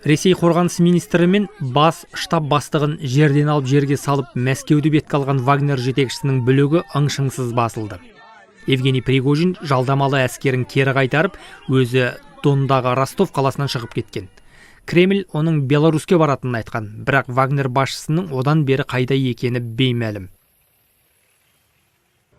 Ресей қорғаныс министрі мен бас штаб бастығын жерден алып жерге салып Мәскеуді бетке алған Вагнер жетекшісінің бүлігі ың-шыңсыз басылды. Евгений Пригожин жалдамалы әскерін кері қайтарып, өзі Дондағы Ростов қаласынан шығып кеткен. Кремль оның Беларуське баратынын айтқан, бірақ Вагнер басшысының одан бері қайда екені беймәлім.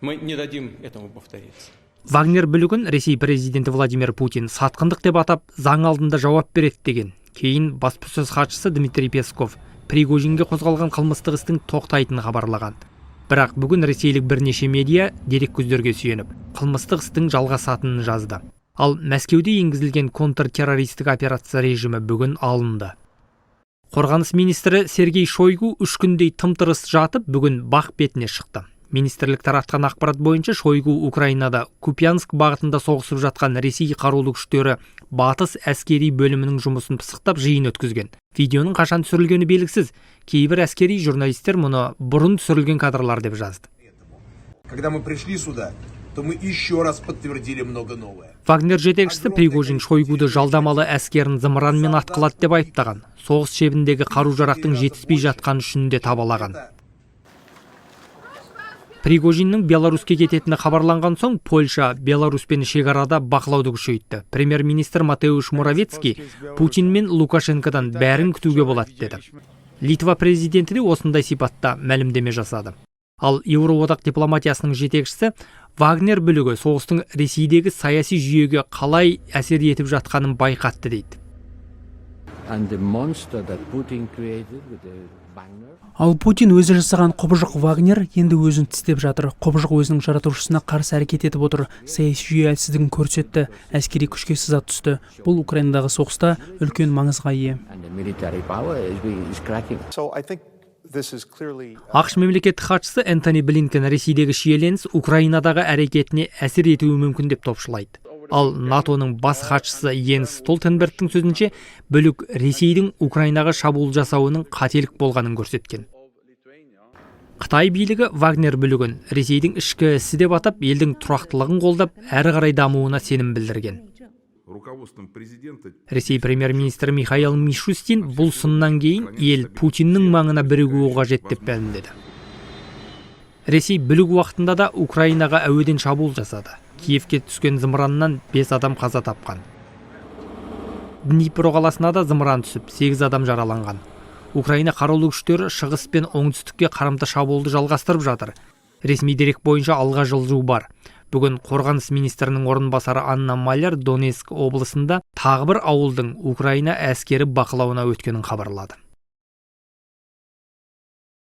Мы не дадим этому повториться. Вагнер бүлігін Ресей президенті Владимир Путин сатқындық деп атап, заң алдында жауап береді деген. Кейін баспасөз хатшысы Дмитрий Песков Пригожинге қозғалған қылмыстық істің тоқтайтынын хабарлаған. Бірақ бүгін ресейлік бірнеше медиа дереккөздерге сүйеніп, қылмыстық істің жалғасатынын жазды. Ал Мәскеуде енгізілген контртеррористік операция режимі бүгін алынды. Қорғаныс министрі Сергей Шойгу 3 күндей тым-тырыс жатып, бүгін бақ бетіне шықты. Министрлік таратқан ақпарат бойынша Шойгу Украинада Купянск бағытында соғысып жатқан Ресей қарулы күштері батыс әскери бөлімінің жұмысын пысықтап жиын өткізген. Видеоның қашан түсірілгені белгісіз. Кейбір әскери журналистер мұны бұрын түсірілген кадрлар деп жазды. Когда мы пришли сюда, то мы еще раз подтвердили много новое. Вагнер жетекшісі Пригожин Шойгуды жалдамалы әскерін зымыранмен атқылады деп айыптаған. Соғыс шебіндегі қару-жарақтың жетіспей жатқаны үшін де табалаған. Пригожиннің Беларуське кететіні хабарланған соң, Польша Беларуспен шекарада бақылауды күшейтті. Премьер-министр Матеуш Моравецкий Путин мен Лукашенкодан бәрін күтуге болады деді. Литва президенті де осындай сипатта мәлімдеме жасады. Ал Еуроодақ дипломатиясының жетекшісі Вагнер бүлігі соғыстың Ресейдегі саяси жүйеге қалай әсер етіп жатқанын байқатты дейді. Ал Путин өзі жасаған құбыжық Вагнер енді өзін тістеп жатыр. Құбыжық өзінің жаратушысына қарсы әрекет етіп отыр. Саяси жүйе әлсіздігін көрсетті, әскери күшке сызат түсті. Бұл Украинадағы соғыста үлкен маңызға ие. ақш мемлекеттік хатшысы Энтони Блинкен Ресейдегі шиеленіс Украинадағы әрекетіне әсер етуі мүмкін деп топшылайды. Ал НАТОның бас хатшысы Йенс Столтенбергтің сөзінше, бүлік Ресейдің Украинаға шабуыл жасауының қателік болғанын көрсеткен. Қытай билігі Вагнер бүлігін Ресейдің ішкі ісі деп атап, елдің тұрақтылығын қолдап, әрі қарай дамуына сенім білдірген. Ресей премьер-министрі Михаил Мишустин бұл сыннан кейін ел Путиннің маңына бірігуі қажет деп мәлімдеді. Ресей бүлік уақытында да Украинаға әуеден шабуыл жасады. Киевке түскен зымыраннан 5 адам қаза тапқан. Днипро қаласына да зымыран түсіп, 8 адам жараланған. Украина қарулы күштері шығыс пен оңтүстікке қарымта шабуылды жалғастырып жатыр. Ресми дерек бойынша алға жылжу бар. Бүгін қорғаныс министрінің орынбасары Анна Маляр Донецк облысында тағы бір ауылдың Украина әскері бақылауына өткенін хабарлады.